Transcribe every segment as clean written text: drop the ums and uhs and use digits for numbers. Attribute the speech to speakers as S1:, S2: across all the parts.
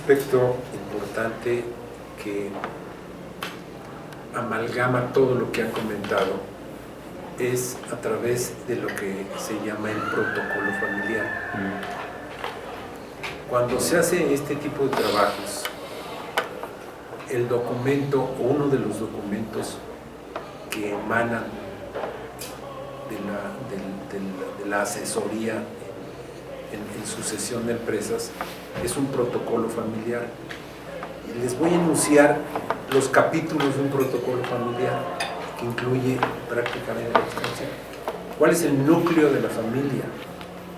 S1: aspecto importante que amalgama todo lo que han comentado es a través de lo que se llama el protocolo familiar. Cuando se hace este tipo de trabajos, el documento o uno de los documentos que emanan de la asesoría en sucesión de empresas es un protocolo familiar. Y les voy a enunciar los capítulos de un protocolo familiar que incluye prácticamente cuál es el núcleo de la familia,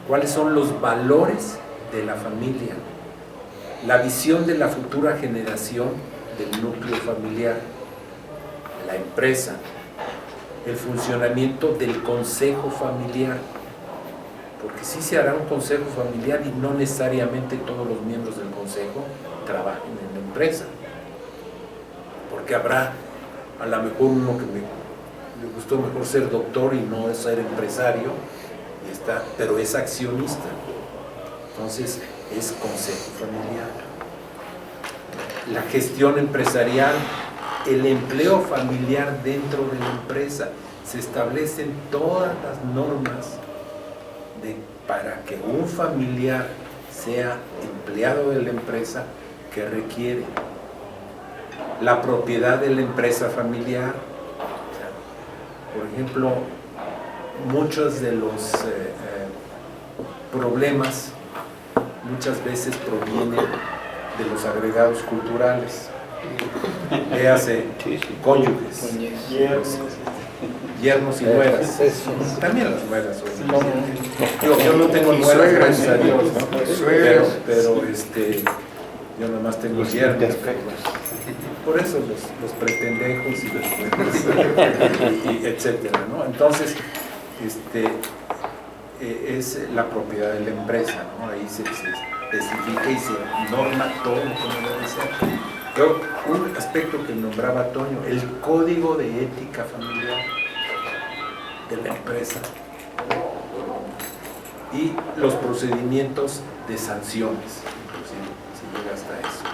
S1: cuáles son los valores de la familia, la visión de la futura generación del núcleo familiar, la empresa, el funcionamiento del consejo familiar, porque sí se hará un consejo familiar y no necesariamente todos los miembros del consejo trabajen en la empresa, porque habrá a lo mejor uno que le gustó mejor ser doctor y no ser empresario, pero es accionista, entonces es consejo familiar. La gestión empresarial, el empleo familiar dentro de la empresa, se establecen todas las normas para que un familiar sea empleado de la empresa que requiere. La propiedad de la empresa familiar, por ejemplo, muchos de los problemas muchas veces provienen de los agregados culturales, véase cónyuges, yernos y nueras, también las nueras. Yo no tengo nueras, gracias a Dios, ¿no? pero yo nomás tengo yernos. Por eso los pretendejos y etcétera, ¿no? Entonces, es la propiedad de la empresa, ¿no? Ahí se especifica y se norma todo como debe ser. Pero un aspecto que nombraba Toño, el código de ética familiar de la empresa y los procedimientos de sanciones, inclusive, si llega hasta eso.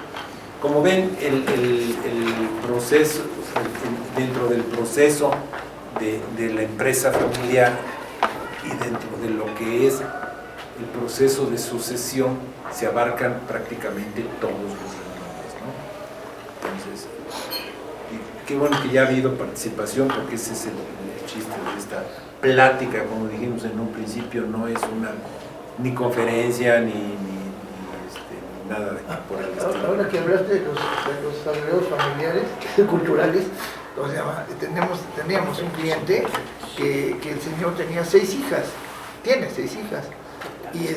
S1: Como ven, el proceso, dentro del proceso de la empresa familiar y dentro de lo que es el proceso de sucesión, se abarcan prácticamente todos los renglones, ¿no? Entonces, qué bueno que ya ha habido participación, porque ese es el chiste de esta plática, como dijimos en un principio, no es una ni conferencia ni nada por el estilo.
S2: Ahora que hablaste de los agregados familiares, culturales, teníamos un cliente que el señor tenía 6 hijas, tiene 6 hijas, y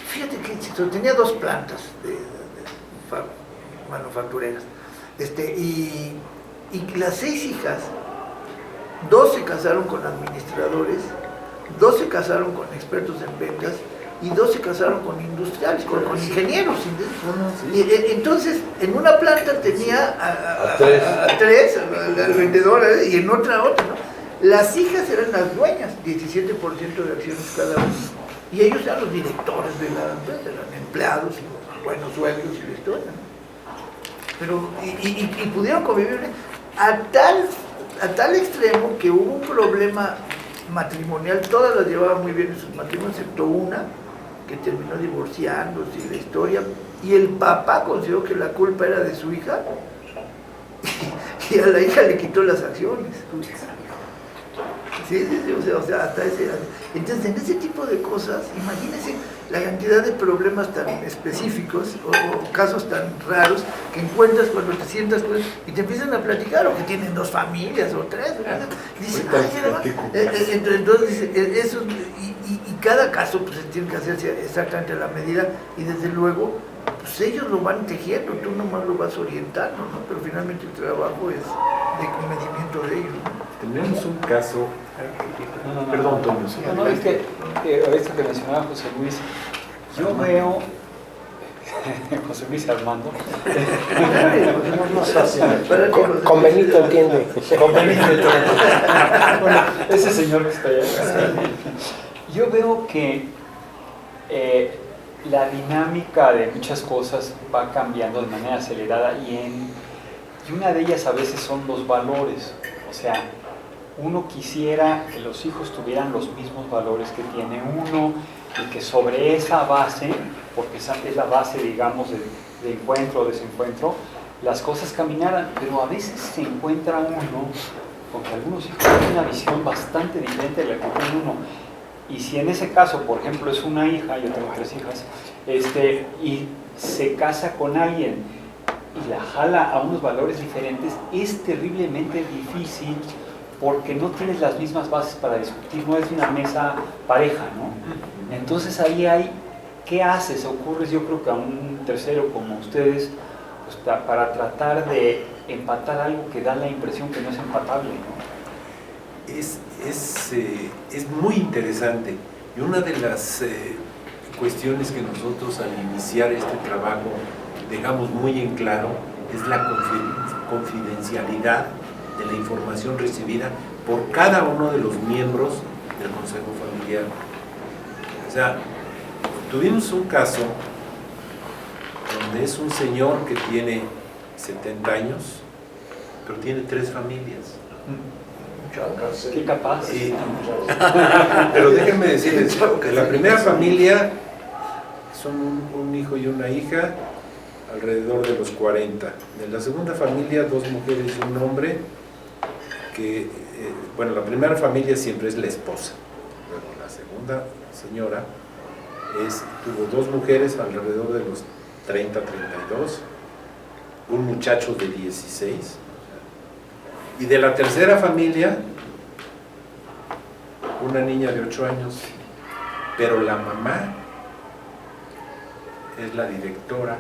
S2: fíjate que tenía 2 plantas de manufactureras, y las 6 hijas, 2 se casaron con administradores, 2 se casaron con expertos en ventas, y 2 se casaron con industriales, con ingenieros. Y entonces, en una planta tenía a 3, al vendedor, y en otra, ¿no? Las hijas eran las dueñas, 17% de acciones cada uno. Y ellos eran los directores de la empresa, eran empleados, y buenos sueldos y la historia, ¿no? Pero, y pudieron convivir a tal extremo que hubo un problema matrimonial. Todas las llevaban muy bien en sus matrimonios, excepto una que terminó divorciándose y la historia, y el papá consideró que la culpa era de su hija y a la hija le quitó las acciones. Sí, o sea, hasta ese. Entonces, en ese tipo de cosas, imagínense la cantidad de problemas tan específicos o casos tan raros que encuentras cuando te sientas y te empiezan a platicar, o que tienen 2 familias o 3, ¿verdad? Y dicen, entonces, eso, y cada caso pues tiene que hacerse exactamente a la medida, y desde luego, pues ellos lo van tejiendo, tú nomás lo vas orientando, ¿no? Pero finalmente el trabajo es de convencimiento de ellos, ¿no?
S1: Tenemos un caso. Perdón, Toño.
S3: No, es que esto que mencionaba José Luis, yo veo, José Luis Armando,
S4: con Benito entiende.
S3: Con Benito entiende. Bueno, ese señor que está allá. Yo veo que la dinámica de muchas cosas va cambiando de manera acelerada y una de ellas a veces son los valores. O sea, uno quisiera que los hijos tuvieran los mismos valores que tiene uno y que sobre esa base, porque esa es la base, digamos, de encuentro o desencuentro, las cosas caminaran, pero a veces se encuentra uno con que algunos hijos tienen una visión bastante diferente de la que tiene uno. Y si en ese caso, por ejemplo, es una hija, yo tengo 3 hijas, y se casa con alguien y la jala a unos valores diferentes, es terriblemente difícil porque no tienes las mismas bases para discutir, no es una mesa pareja, ¿no? Entonces ahí hay, ¿qué haces? Ocurres, yo creo que a un tercero como ustedes, pues, para tratar de empatar algo que da la impresión que no es empatable, ¿no?
S1: Es muy interesante, y una de las cuestiones que nosotros al iniciar este trabajo dejamos muy en claro es la confidencialidad de la información recibida por cada uno de los miembros del Consejo Familiar. O sea, tuvimos un caso donde es un señor que tiene 70 años, pero tiene 3 familias.
S3: Qué capaz.
S1: Pero déjenme decirles que la primera familia son un hijo y una hija, alrededor de los 40. De la segunda familia, 2 mujeres y un hombre, que, bueno, la primera familia siempre es la esposa. Luego la segunda señora tuvo 2 mujeres alrededor de los 30, 32, un muchacho de 16. Y de la tercera familia, una niña de 8 años, pero la mamá es la directora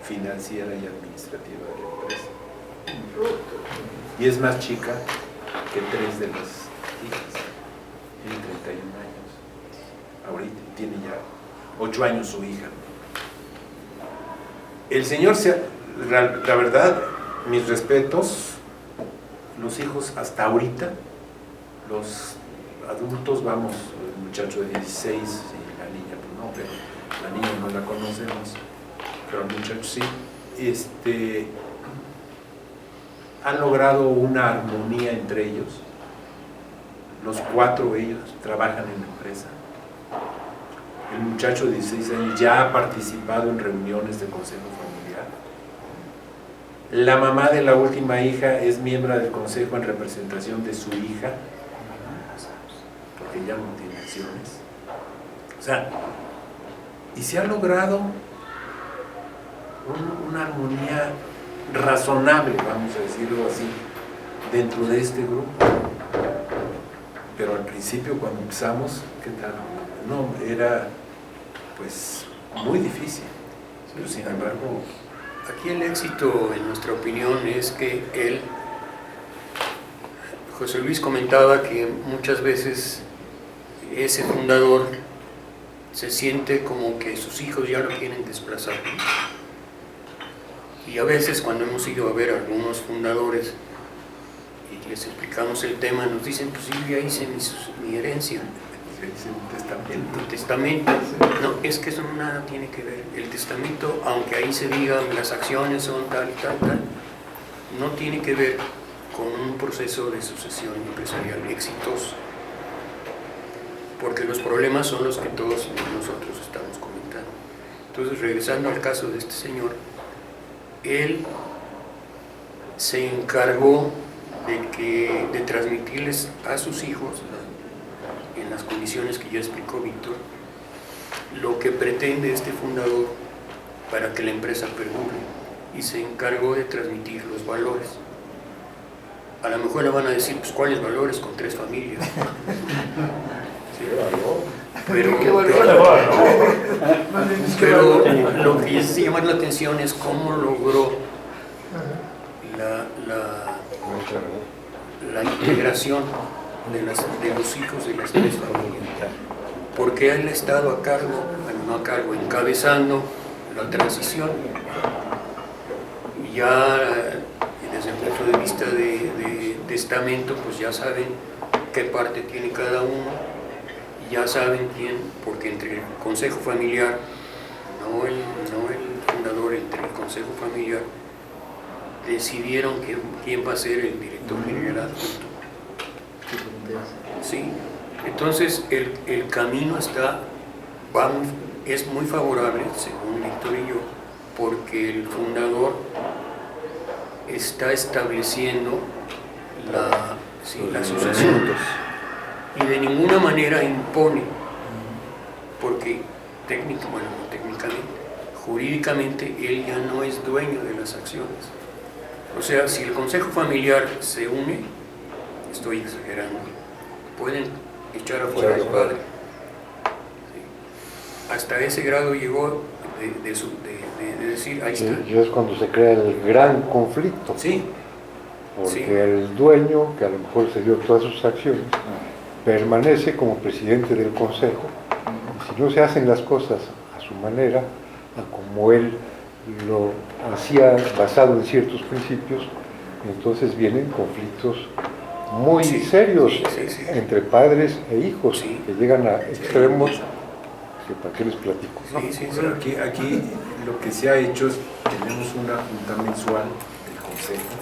S1: financiera y administrativa de la empresa. Y es más chica que 3 de las hijas. Tiene 31 años. Ahorita tiene ya 8 años su hija. El señor, la verdad, mis respetos. Los hijos hasta ahorita, los adultos, vamos, el muchacho de 16 y la niña, pues no, pero la niña no la conocemos, pero el muchacho sí, han logrado una armonía entre ellos. Los 4 ellos trabajan en la empresa. El muchacho de 16 años ya ha participado en reuniones de consejo familiar. La mamá de la última hija es miembro del consejo en representación de su hija, porque ya no tiene acciones. O sea, y se ha logrado una armonía razonable, vamos a decirlo así, dentro de este grupo. Pero al principio, cuando empezamos, ¿qué tal? No, era pues muy difícil, pero sin embargo...
S5: Aquí el éxito, en nuestra opinión, es que José Luis comentaba que muchas veces ese fundador se siente como que sus hijos ya lo quieren desplazar. Y a veces cuando hemos ido a ver a algunos fundadores y les explicamos el tema, nos dicen, pues sí, ya hice mi herencia. El testamento, no, es que eso nada tiene que ver. El testamento, aunque ahí se digan las acciones son tal y tal, no tiene que ver con un proceso de sucesión empresarial exitoso, porque los problemas son los que todos nosotros estamos comentando. Entonces, regresando al caso de este señor, él se encargó de transmitirles a sus hijos, en las condiciones que ya explicó Víctor, lo que pretende este fundador para que la empresa perdure, y se encargó de transmitir los valores. A lo mejor le van a decir, pues ¿cuáles valores con 3 familias? Sí, pero lo que se llama la atención es cómo logró la integración de los hijos de las 3 familias, porque él ha estado a cargo, bueno, no a cargo, encabezando la transición. Y ya desde el punto de vista de testamento, pues ya saben qué parte tiene cada uno, y ya saben quién, porque entre el consejo familiar no el fundador, el consejo familiar, decidieron quién va a ser el director general adjunto. Sí, entonces el camino es muy favorable, según Víctor y yo, porque el fundador está estableciendo la sucesión y de ninguna manera impone, porque técnicamente, jurídicamente él ya no es dueño de las acciones. O sea, si el consejo familiar se une, estoy exagerando, pueden echar afuera al padre. Sí. Hasta ese grado llegó de decir, ahí está.
S6: Y es cuando se crea el gran conflicto.
S1: Sí.
S6: Porque
S5: Sí.
S6: el dueño, que a lo mejor se dio todas sus acciones, permanece como presidente del consejo. Y si no se hacen las cosas a su manera, a como él lo hacía basado en ciertos principios, entonces vienen conflictos muy serios entre padres e hijos, que llegan a extremos que para qué les platico, ¿no?
S1: Bueno, aquí lo que se ha hecho es, tenemos una junta mensual del consejo,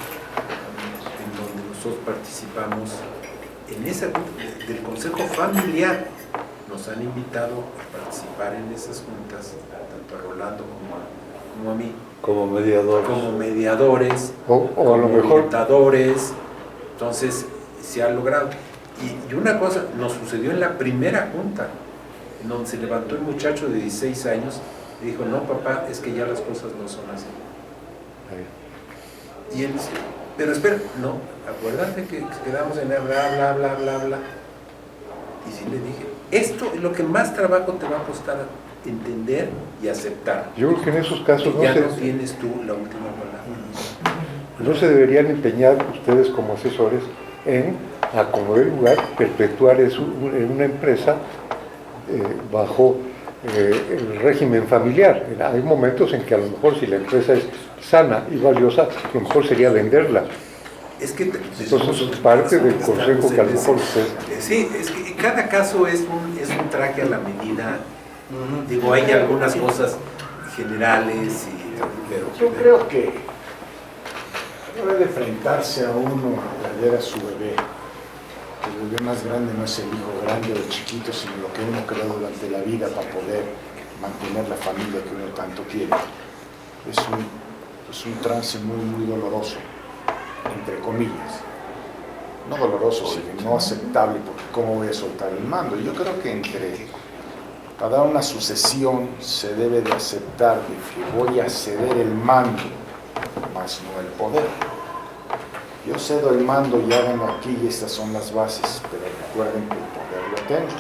S1: en donde nosotros participamos en esa junta del consejo familiar. Nos han invitado a participar en esas juntas, tanto a Rolando como a mí,
S6: Como mediadores.
S1: como mediadores,
S6: O a
S1: como
S6: lo mejor
S1: orientadores. Entonces se ha logrado. Y una cosa nos sucedió en la primera junta, en donde se levantó el muchacho de 16 años y dijo: no, papá, es que ya las cosas no son así. Y él dice: pero espera, no, acuérdate que quedamos en el bla, bla, bla, bla, bla. Y sí le dije: esto es lo que más trabajo te va a costar entender y aceptar.
S6: yo creo que en esos casos
S1: Que ya no tienes tú la última palabra.
S6: no se deberían empeñar ustedes como asesores en, a como dé lugar, perpetuar eso en una empresa bajo el régimen familiar. Hay momentos en que a lo mejor, si la empresa es sana y valiosa, lo mejor sería venderla.
S1: Es que
S6: Entonces, parte del consejo que a lo mejor usted...
S1: Sí, es que cada caso es un traje a la medida. Digo, hay algunas cosas generales, pero
S7: Yo creo que no debe enfrentarse a uno a perder a su bebé. El bebé más grande no es el hijo grande o chiquito, sino lo que uno creó durante la vida para poder mantener la familia que uno tanto quiere. Es un trance muy, muy doloroso, entre comillas. No doloroso, sino no aceptable, porque ¿cómo voy a soltar el mando? Yo creo que para una sucesión se debe de aceptar de que voy a ceder el mando, más no el poder. Yo cedo el mando y háganlo aquí y estas son las bases, pero recuerden que el poder lo tengo.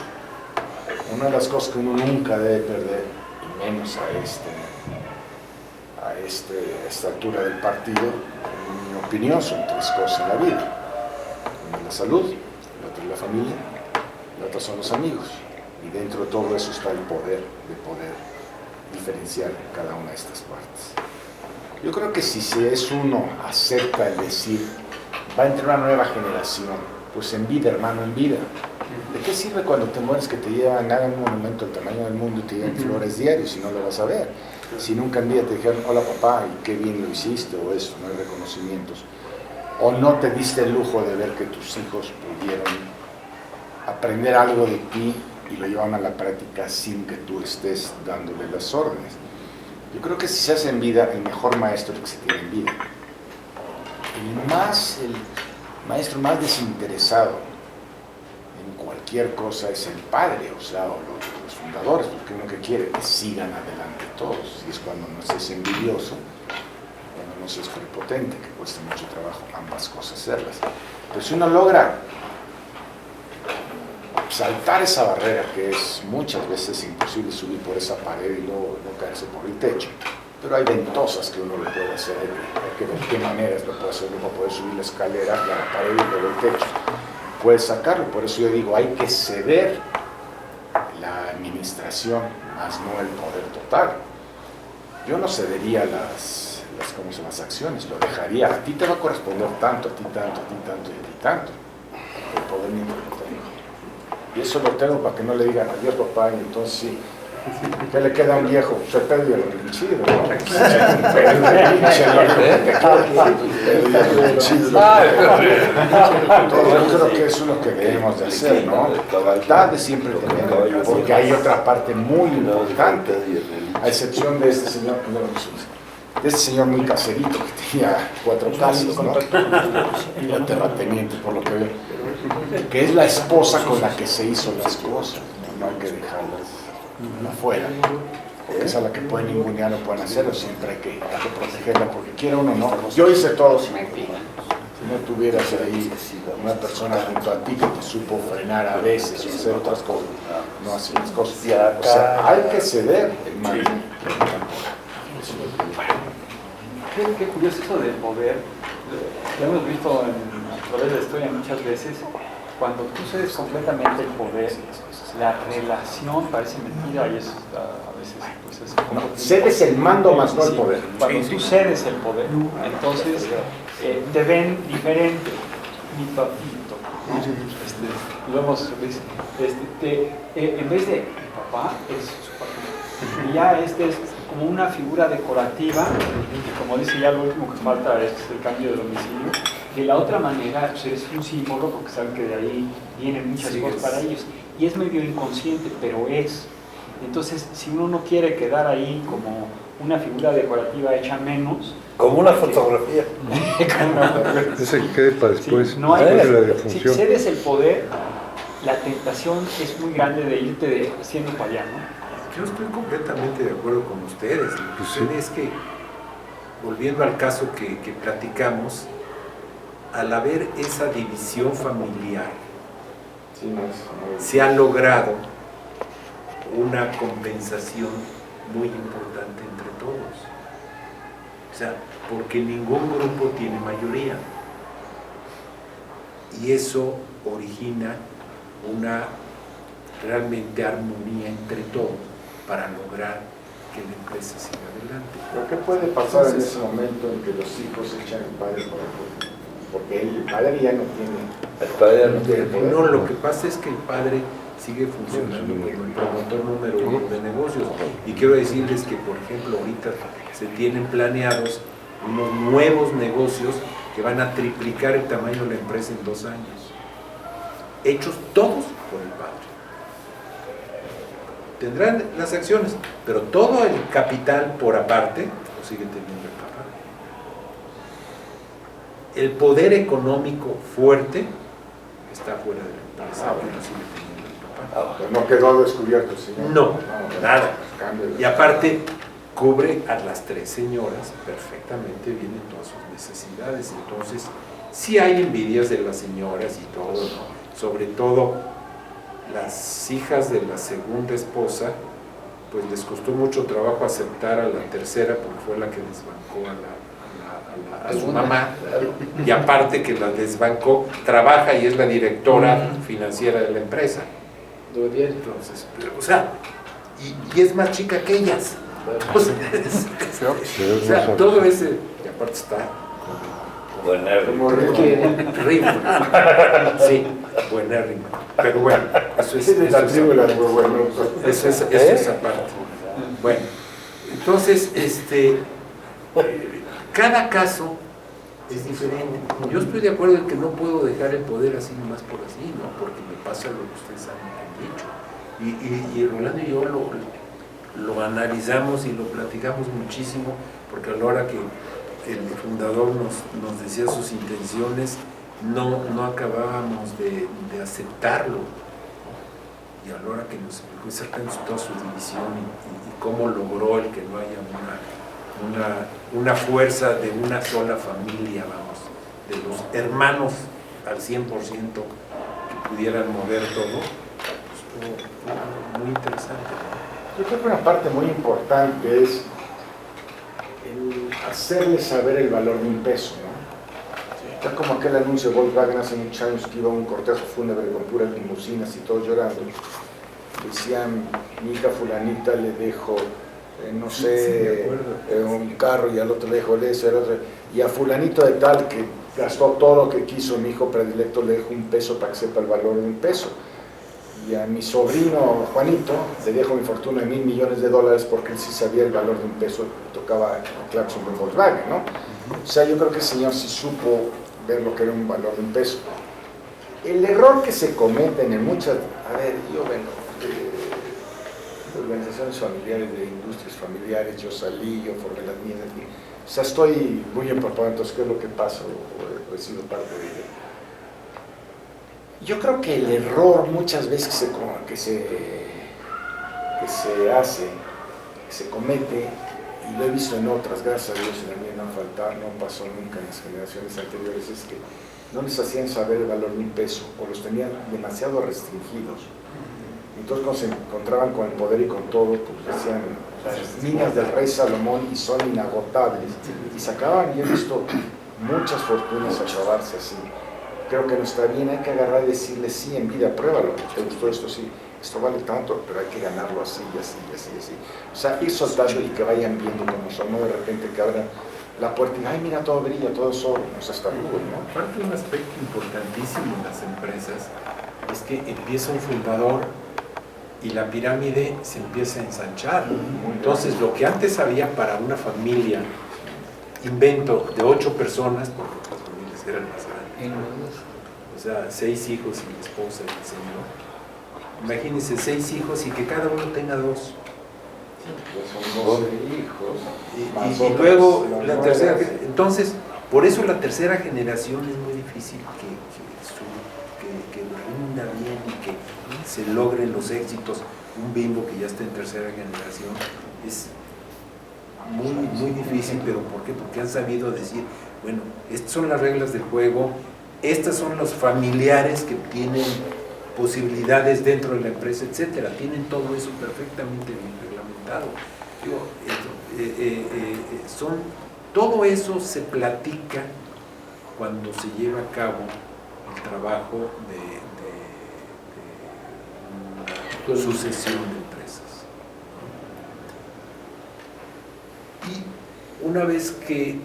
S7: Una de las cosas que uno nunca debe perder, y menos a esta altura del partido, en mi opinión, son tres cosas en la vida. Una es la salud, la otra es la familia, la otra son los amigos. Y dentro de todo eso está el poder de poder diferenciar cada una de estas partes. Yo creo que si uno acepta el decir, va a entrar una nueva generación, pues en vida, hermano, en vida. ¿De qué sirve cuando te mueres que te hagan un monumento del tamaño del mundo y te lleven flores diarios si no lo vas a ver? Si nunca en vida te dijeron, hola papá, y qué bien lo hiciste, o eso, no hay reconocimientos. O no te diste el lujo de ver que tus hijos pudieron aprender algo de ti y lo llevan a la práctica sin que tú estés dándole las órdenes. Yo creo que si se hace en vida, el mejor maestro es que se tiene en vida. El maestro más desinteresado en cualquier cosa es el padre, o sea, o los fundadores, porque uno que quiere que sigan adelante todos, y es cuando no se es envidioso, cuando no se es prepotente, que cuesta mucho trabajo ambas cosas hacerlas. Pero si uno logra saltar esa barrera, que es muchas veces imposible subir por esa pared y luego no caerse por el techo, pero hay ventosas que uno lo puede hacer, hay que ver qué maneras lo puede hacer, uno puede subir la escalera, la pared y luego el techo, puede sacarlo. Por eso yo digo, hay que ceder la administración, más no el poder total. Yo no cedería las acciones, lo dejaría, a ti te va a corresponder tanto, a ti tanto, a ti tanto y a ti tanto, el poder mientras lo tengo. Y eso lo tengo para que no le digan adiós papá, y entonces sí, ¿Qué le queda a un viejo? Se perdió el chido, ¿no? Yo creo que eso es lo que debemos de hacer, ¿no? La verdad de siempre tener, porque hay otra parte muy importante, a excepción de este señor, de este señor muy caserito que tenía 4 casas, ¿no? La terrateniente, por lo que veo, que es la esposa con la que se hizo las cosas, no hay que dejarlas afuera, porque esa es la que pueden ningunear o pueden hacerlo, siempre hay que protegerla, porque quiera uno no. Yo hice todo sin ti. Si no tuvieras ahí una persona junto a ti que te supo frenar a veces o hacer otras cosas, no hacer las cosas. O sea, hay que ceder, hermano.
S3: Qué curioso eso del poder. Lo hemos visto a través de la historia muchas veces. Cuando tú cedes completamente el poder, la relación parece mentira y es a veces pues es como
S7: cedes el mando más no el poder.
S3: Cuando tú cedes el poder, entonces te ven diferente, mi papito, ¿no? Lo hemos visto, en vez de mi papá es su papá, y ya es como una figura decorativa, y como dice ya lo último que falta es el cambio de domicilio. De la otra manera pues es un símbolo, porque saben que de ahí vienen muchas cosas para ellos, y es medio inconsciente, pero es. Entonces, si uno no quiere quedar ahí como una figura decorativa hecha menos,
S4: como una fotografía.
S6: Ese que quede para después,
S3: sí, no hay,
S6: después de la
S3: si
S6: defunción.
S3: cedes el poder, la tentación es muy grande de irte haciendo para allá, ¿no?
S1: Yo estoy completamente de acuerdo con ustedes. Lo que
S6: Pues sí.
S1: sucede es que, volviendo al caso que platicamos, al haber esa división familiar, se ha logrado una compensación muy importante entre todos. O sea, porque ningún grupo tiene mayoría. Y eso origina una realmente armonía entre todos para lograr que la empresa siga adelante.
S7: ¿Pero qué puede pasar en ese momento en que los hijos echan el padre por el poder? Porque el padre ya no tiene...
S4: El padre ya no tiene poder.
S1: No, lo que pasa es que el padre sigue funcionando como el promotor número 1 de negocios. Y quiero decirles que, por ejemplo, ahorita se tienen planeados unos nuevos negocios que van a triplicar el tamaño de la empresa en 2 años. Hechos todos por el padre. Tendrán las acciones, pero todo el capital por aparte lo sigue teniendo el papá. El poder económico fuerte está fuera de la empresa, y lo sigue teniendo el papá.
S7: Pero no quedó descubierto, señor.
S1: No, nada.
S7: Cambio.
S1: Y aparte, cubre a las 3 señoras perfectamente bien en todas sus necesidades. Entonces, sí hay envidias de las señoras y todo, ¿no? Sobre todo las hijas de la segunda esposa, pues les costó mucho trabajo aceptar a la tercera porque fue la que desbancó a su mamá, y aparte que la desbancó, trabaja y es la directora financiera de la empresa. Entonces, o sea, y es más chica que ellas. O sea, todo ese, y aparte está
S4: Buenérrimo.
S1: rico. Sí, buenérrimo. Pero bueno, eso es esa parte. Bueno, entonces, cada caso es diferente. Yo estoy de acuerdo en que no puedo dejar el poder así nomás por así, ¿no? Porque me pasa lo que ustedes han dicho. Y Rolando y yo lo analizamos y lo platicamos muchísimo, porque a la hora que el fundador nos decía sus intenciones, no acabábamos de aceptarlo. Y a la hora que nos explicó exactamente toda su división y cómo logró el que no haya una fuerza de una sola familia, vamos, de los hermanos al 100% que pudieran mover todo, pues fue muy interesante, ¿no?
S7: Yo creo que una parte muy importante es el hacerle saber el valor de un peso, ¿no? Está como aquel anuncio de Volkswagen hace muchos años que iba a un cortejo fúnebre con puras limusinas y todos llorando. Decían, mi hija fulanita le dejo, no sé, un carro, y al otro le dejo eso, al otro, y a fulanito de tal que gastó todo lo que quiso, mi hijo predilecto le dejo un peso para que sepa el valor de un peso. Y a mi sobrino Juanito le dejo mi fortuna de $1,000 millones porque él sí sabía el valor de un peso, tocaba el claxon de Volkswagen, ¿no? O sea, yo creo que el señor sí supo ver lo que era un valor de un peso. El error que se cometen en muchas, a ver, yo vengo de organizaciones familiares, de industrias familiares, yo salí, yo formé las mías, o sea, estoy muy empapado, entonces, ¿qué es lo que pasa? O he sido parte de ello. Yo creo que el error muchas veces que se comete, y lo he visto en otras, gracias a Dios, en la mía no pasó nunca en las generaciones anteriores, es que no les hacían saber el valor de un peso, o los tenían demasiado restringidos. Entonces cuando se encontraban con el poder y con todo, pues decían, las minas del rey Salomón y son inagotables, y sacaban, y he visto muchas fortunas acabarse así. Creo que no está bien, hay que agarrar y decirle sí en vida, pruébalo, ¿te gustó esto? Sí, esto vale tanto, pero hay que ganarlo así y así y así y así. O sea, ir soltando y que vayan viendo cómo son, no de repente que abran la puerta y ay, mira, todo brilla, todo es oro, o sea, está duro, ¿no?
S1: Aparte, un aspecto importantísimo en las empresas es que empieza un fundador y la pirámide se empieza a ensanchar. Entonces, lo que antes había para una familia, invento de 8 personas, porque las familias eran más grandes, o sea, 6 hijos y la esposa y el señor. Imagínense 6 hijos y que cada uno tenga 2.
S7: Son 12 hijos.
S1: Y luego la tercera. Entonces, por eso la tercera generación es muy difícil que rinda bien y que se logren los éxitos. Un Bimbo que ya está en tercera generación es muy difícil, pero ¿por qué? Porque han sabido decir, bueno, estas son las reglas del juego, estas son los familiares que tienen posibilidades dentro de la empresa, etcétera. Tienen todo eso perfectamente bien reglamentado. Todo eso se platica cuando se lleva a cabo el trabajo de una sucesión de empresas. Y una vez que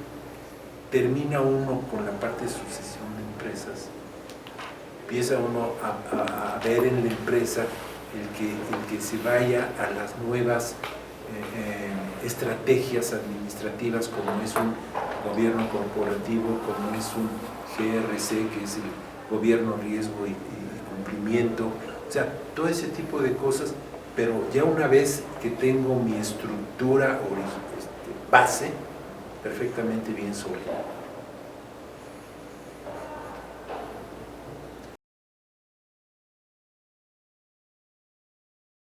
S1: termina uno con la parte de sucesión de empresas, empieza uno a ver en la empresa el que se vaya a las nuevas estrategias administrativas, como es un gobierno corporativo, como es un GRC, que es el gobierno, riesgo y cumplimiento, o sea, todo ese tipo de cosas, pero ya una vez que tengo mi estructura base perfectamente bien sólida.